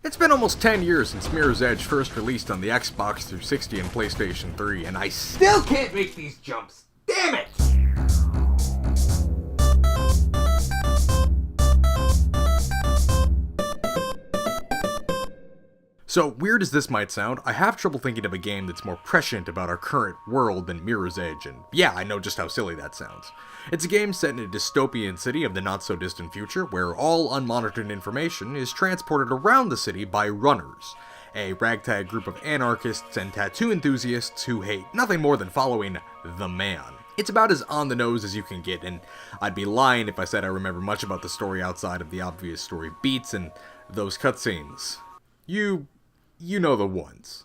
It's been almost 10 years since Mirror's Edge first released on the Xbox 360 and PlayStation 3, and I still can't make these jumps. Damn it! So, weird as this might sound, I have trouble thinking of a game that's more prescient about our current world than Mirror's Edge, and yeah, I know just how silly that sounds. It's a game set in a dystopian city of the not-so-distant future, where all unmonitored information is transported around the city by runners, a ragtag group of anarchists and tattoo enthusiasts who hate nothing more than following the man. It's about as on the nose as you can get, and I'd be lying if I said I remember much about the story outside of the obvious story beats and those cutscenes. You know the ones.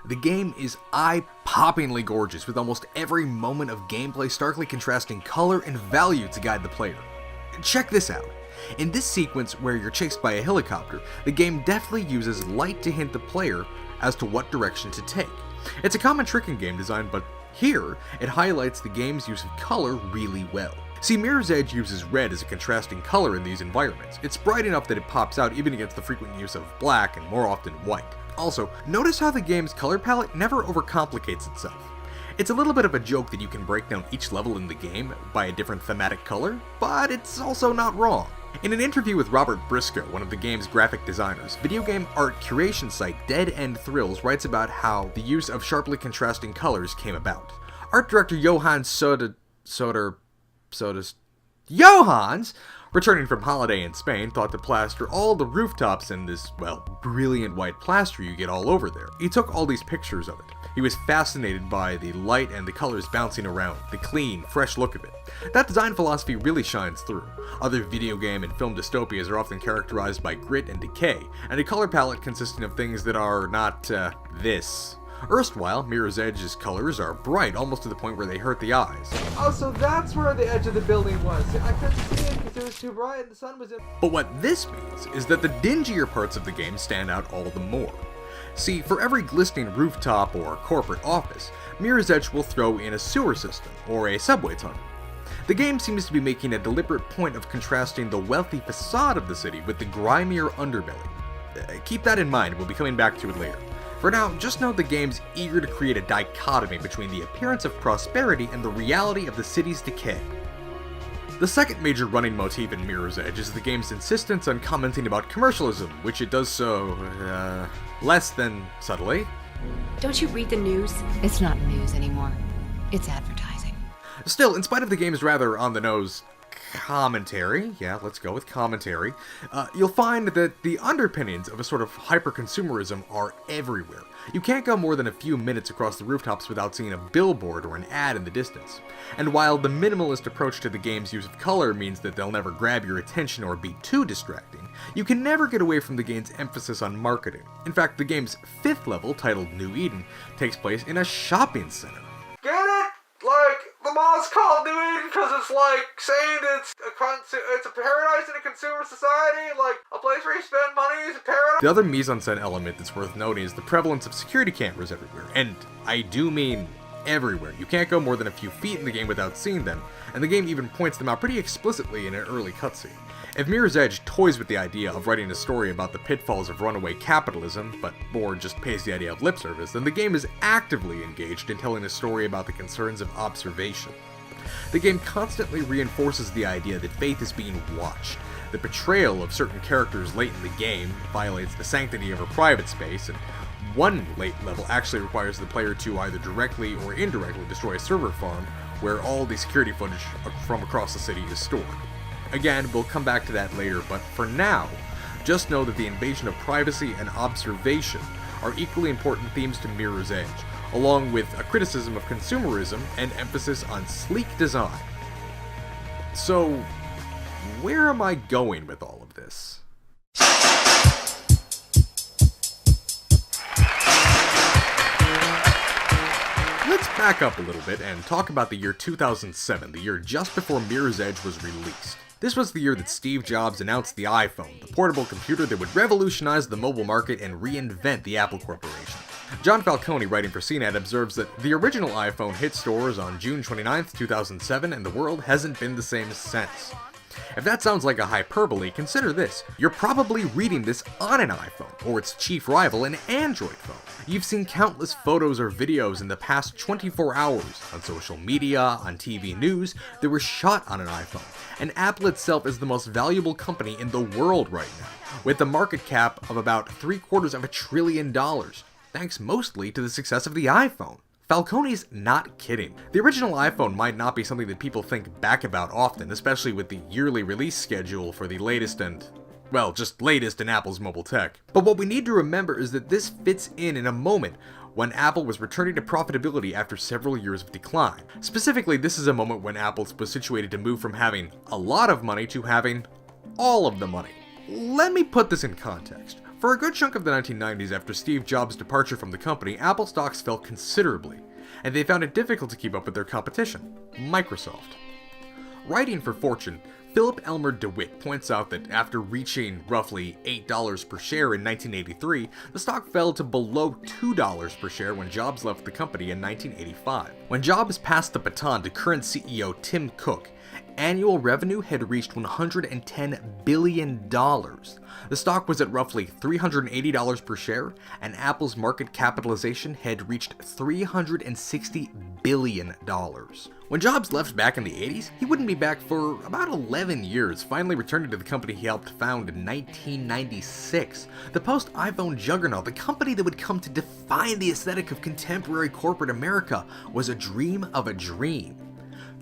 The game is eye-poppingly gorgeous, with almost every moment of gameplay starkly contrasting color and value to guide the player. Check this out. In this sequence where you're chased by a helicopter, the game deftly uses light to hint the player as to what direction to take. It's a common trick in game design, but here, it highlights the game's use of color really well. See, Mirror's Edge uses red as a contrasting color in these environments. It's bright enough that it pops out even against the frequent use of black and more often white. Also, notice how the game's color palette never overcomplicates itself. It's a little bit of a joke that you can break down each level in the game by a different thematic color, but it's also not wrong. In an interview with Robert Briscoe, one of the game's graphic designers, video game art curation site Dead End Thrills writes about how the use of sharply contrasting colors came about. Art director Johans, returning from holiday in Spain, thought to plaster all the rooftops in this, well, brilliant white plaster you get all over there. He took all these pictures of it. He was fascinated by the light and the colors bouncing around, the clean, fresh look of it. That design philosophy really shines through. Other video game and film dystopias are often characterized by grit and decay, and a color palette consisting of things that are not, this. Erstwhile, Mirror's Edge's colors are bright, almost to the point where they hurt the eyes. Oh, so that's where the edge of the building was. I couldn't see it because it was too bright and the sun was in. But what this means is that the dingier parts of the game stand out all the more. See, for every glistening rooftop or corporate office, Mirror's Edge will throw in a sewer system, or a subway tunnel. The game seems to be making a deliberate point of contrasting the wealthy facade of the city with the grimier underbelly. Keep that in mind, we'll be coming back to it later. For now, just know the game's eager to create a dichotomy between the appearance of prosperity and the reality of the city's decay. The second major running motif in Mirror's Edge is the game's insistence on commenting about commercialism, which it does so, less than subtly. Don't you read the news? It's not news anymore. It's advertising. Still, in spite of the game's rather on-the-nose commentary, yeah, let's go with commentary, you'll find that the underpinnings of a sort of hyper-consumerism are everywhere. You can't go more than a few minutes across the rooftops without seeing a billboard or an ad in the distance. And while the minimalist approach to the game's use of color means that they'll never grab your attention or be too distracting, you can never get away from the game's emphasis on marketing. In fact, the game's fifth level, titled New Eden, takes place in a shopping center. Get it? Like, the mall's called New Eden because it's like saying it's a paradise in a consumer society, like a place where you spend money is a paradise. The other mise-en-scène element that's worth noting is the prevalence of security cameras everywhere, and I do mean everywhere. You can't go more than a few feet in the game without seeing them, and the game even points them out pretty explicitly in an early cutscene. If Mirror's Edge toys with the idea of writing a story about the pitfalls of runaway capitalism, but more just pays the idea of lip service, then the game is actively engaged in telling a story about the concerns of observation. The game constantly reinforces the idea that faith is being watched. The portrayal of certain characters late in the game violates the sanctity of her private space, and one late level actually requires the player to either directly or indirectly destroy a server farm where all the security footage from across the city is stored. Again, we'll come back to that later, but for now, just know that the invasion of privacy and observation are equally important themes to Mirror's Edge, along with a criticism of consumerism and emphasis on sleek design. So, where am I going with all of this? Let's back up a little bit and talk about the year 2007, the year just before Mirror's Edge was released. This was the year that Steve Jobs announced the iPhone, the portable computer that would revolutionize the mobile market and reinvent the Apple Corporation. John Falcone, writing for CNET, observes that the original iPhone hit stores on June 29, 2007, and the world hasn't been the same since. If that sounds like a hyperbole, consider this. You're probably reading this on an iPhone, or its chief rival, an Android phone. You've seen countless photos or videos in the past 24 hours, on social media, on TV news, that were shot on an iPhone. And Apple itself is the most valuable company in the world right now, with a market cap of about $750 billion, thanks mostly to the success of the iPhone. Falcone's not kidding. The original iPhone might not be something that people think back about often, especially with the yearly release schedule for the latest and, well, just latest in Apple's mobile tech. But what we need to remember is that this fits in a moment when Apple was returning to profitability after several years of decline. Specifically, this is a moment when Apple was situated to move from having a lot of money to having all of the money. Let me put this in context. For a good chunk of the 1990s, after Steve Jobs' departure from the company, Apple stocks fell considerably, and they found it difficult to keep up with their competition, Microsoft. Writing for Fortune, Phillip Elmer-Dewitt points out that after reaching roughly $8 per share in 1983, the stock fell to below $2 per share when Jobs left the company in 1985. When Jobs passed the baton to current CEO Tim Cook, annual revenue had reached $110 billion. The stock was at roughly $380 per share, and Apple's market capitalization had reached $360 billion. When Jobs left back in the 80s, he wouldn't be back for about 11 years, finally returning to the company he helped found in 1996. The post-iPhone juggernaut, the company that would come to define the aesthetic of contemporary corporate America, was a dream of a dream.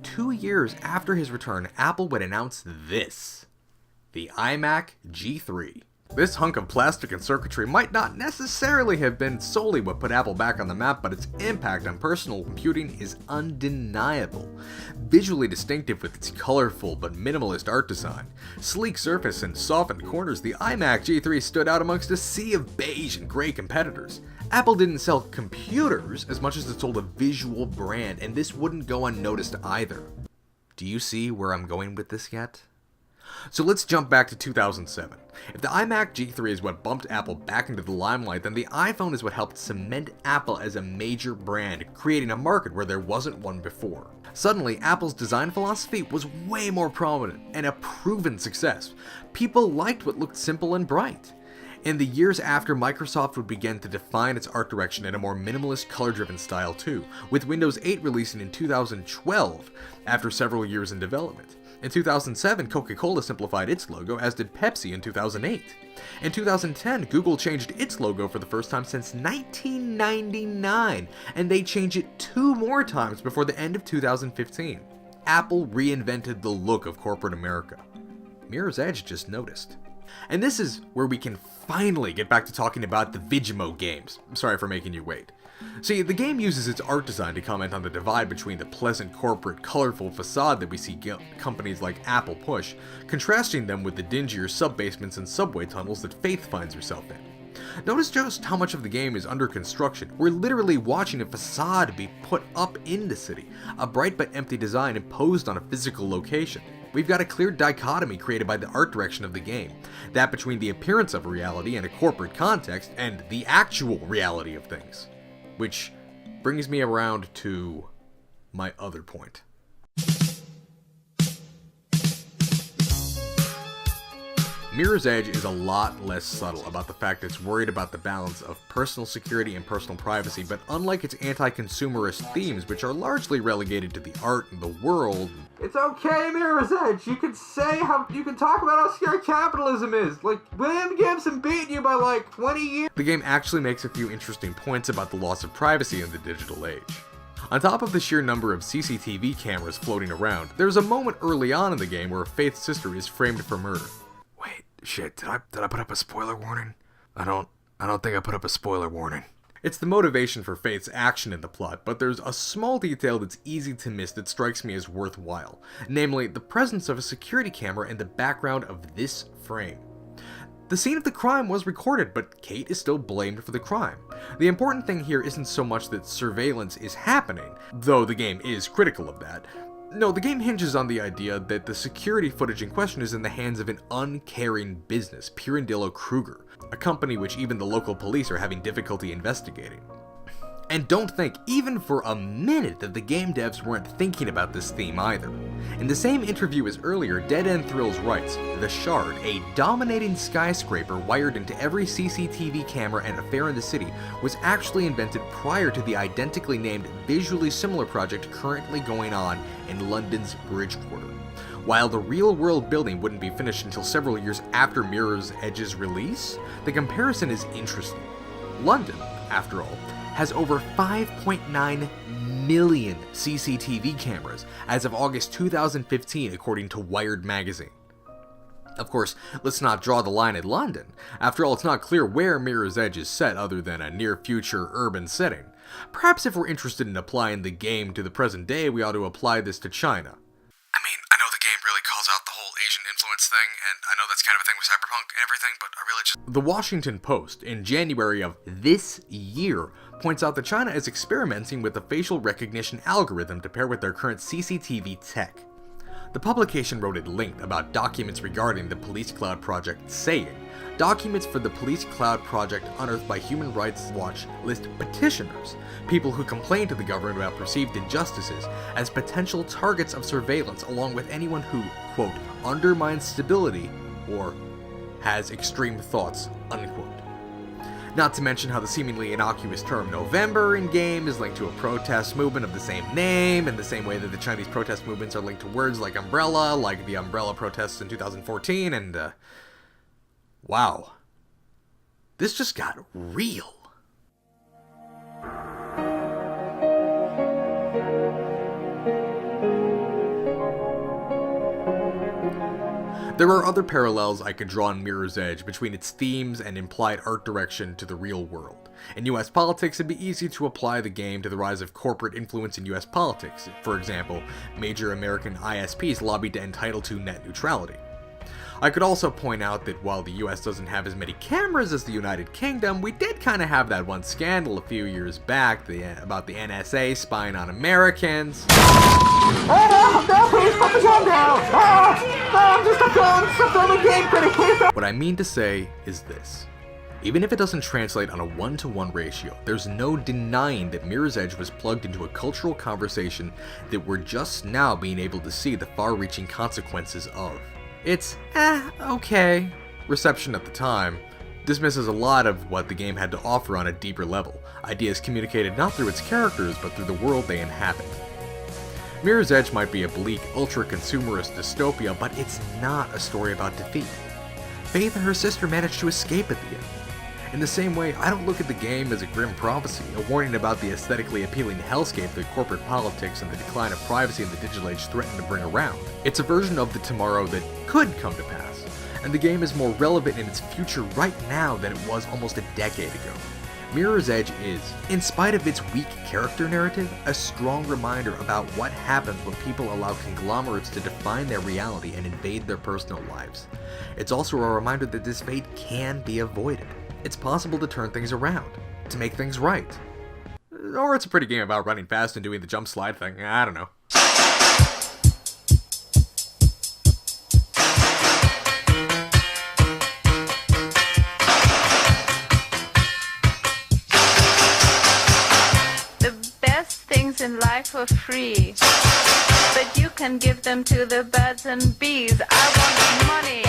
2 years after his return, Apple would announce this: the iMac G3. This hunk of plastic and circuitry might not necessarily have been solely what put Apple back on the map, but its impact on personal computing is undeniable. Visually distinctive with its colorful but minimalist art design, sleek surface, and softened corners, the iMac G3 stood out amongst a sea of beige and gray competitors. Apple didn't sell computers as much as it sold a visual brand, and this wouldn't go unnoticed either. Do you see where I'm going with this yet? So let's jump back to 2007. If the iMac G3 is what bumped Apple back into the limelight, then the iPhone is what helped cement Apple as a major brand, creating a market where there wasn't one before. Suddenly, Apple's design philosophy was way more prominent and a proven success. People liked what looked simple and bright. In the years after, Microsoft would begin to define its art direction in a more minimalist, color-driven style too, with Windows 8 releasing in 2012 after several years in development. In 2007, Coca-Cola simplified its logo, as did Pepsi in 2008. In 2010, Google changed its logo for the first time since 1999, and they changed it 2 more times before the end of 2015. Apple reinvented the look of corporate America. Mirror's Edge just noticed. And this is where we can finally get back to talking about the Vigimo games. Sorry for making you wait. See, the game uses its art design to comment on the divide between the pleasant corporate, colorful facade that we see companies like Apple push, contrasting them with the dingier sub-basements and subway tunnels that Faith finds herself in. Notice just how much of the game is under construction. We're literally watching a facade be put up in the city, a bright but empty design imposed on a physical location. We've got a clear dichotomy created by the art direction of the game, that between the appearance of reality in a corporate context and the actual reality of things. Which brings me around to my other point. Mirror's Edge is a lot less subtle about the fact it's worried about the balance of personal security and personal privacy, but unlike its anti-consumerist themes, which are largely relegated to the art and the world... It's okay, Mirror's Edge. You can talk about how scary capitalism is. Like, William Gibson beat you by like 20 years. The game actually makes a few interesting points about the loss of privacy in the digital age. On top of the sheer number of CCTV cameras floating around, there's a moment early on in the game where Faith's sister is framed for murder. Wait, shit, did I put up a spoiler warning? I don't think I put up a spoiler warning. It's the motivation for Faith's action in the plot, but there's a small detail that's easy to miss that strikes me as worthwhile, namely the presence of a security camera in the background of this frame. The scene of the crime was recorded, but Kate is still blamed for the crime. The important thing here isn't so much that surveillance is happening, though the game is critical of that. No, the game hinges on the idea that the security footage in question is in the hands of an uncaring business, Pirandillo Kruger, a company which even the local police are having difficulty investigating. And don't think, even for a minute, that the game devs weren't thinking about this theme either. In the same interview as earlier, Dead End Thrills writes, "The Shard, a dominating skyscraper wired into every CCTV camera and affair in the city, was actually invented prior to the identically named, visually similar project currently going on in London's Bridge Quarter. While the real-world building wouldn't be finished until several years after Mirror's Edge's release, the comparison is interesting. London, after all, has over 5.9 million CCTV cameras as of August 2015, according to Wired magazine. Of course, let's not draw the line at London. After all, it's not clear where Mirror's Edge is set other than a near-future urban setting. Perhaps if we're interested in applying the game to the present day, we ought to apply this to China. I mean, I know the game really calls out the whole Asian influence thing, and I know that's kind of a thing with Cyberpunk and everything, but I really just... The Washington Post, in January of this year, points out that China is experimenting with a facial recognition algorithm to pair with their current CCTV tech. The publication wrote at length about documents regarding the Police Cloud project, saying, "Documents for the Police Cloud project unearthed by Human Rights Watch list petitioners, people who complain to the government about perceived injustices, as potential targets of surveillance, along with anyone who, quote, undermines stability or has extreme thoughts, unquote." Not to mention how the seemingly innocuous term November in-game is linked to a protest movement of the same name, in the same way that the Chinese protest movements are linked to words like umbrella, like the umbrella protests in 2014, and, wow. This just got real. There are other parallels I could draw in Mirror's Edge between its themes and implied art direction to the real world. In US politics, it'd be easy to apply the game to the rise of corporate influence in US politics. For example, major American ISPs lobbied to end Title II net neutrality. I could also point out that while the US doesn't have as many cameras as the United Kingdom, we did kind of have that one scandal a few years back about the NSA spying on Americans. No, please put the gun down! I'm just a filming game critic, please. What I mean to say is this. Even if it doesn't translate on a 1-to-1 ratio, there's no denying that Mirror's Edge was plugged into a cultural conversation that we're just now being able to see the far-reaching consequences of. Its okay reception at the time dismisses a lot of what the game had to offer on a deeper level, ideas communicated not through its characters but through the world they inhabit. Mirror's Edge might be a bleak, ultra-consumerist dystopia, but it's not a story about defeat. Faith and her sister managed to escape at the end. In the same way, I don't look at the game as a grim prophecy, a warning about the aesthetically appealing hellscape that corporate politics and the decline of privacy in the digital age threaten to bring around. It's a version of the tomorrow that could come to pass, and the game is more relevant in its future right now than it was almost a decade ago. Mirror's Edge is, in spite of its weak character narrative, a strong reminder about what happens when people allow conglomerates to define their reality and invade their personal lives. It's also a reminder that this fate can be avoided. It's possible to turn things around, to make things right. Or it's a pretty game about running fast and doing the jump slide thing, I don't know. The best things in life are free, but you can give them to the birds and bees. I want money.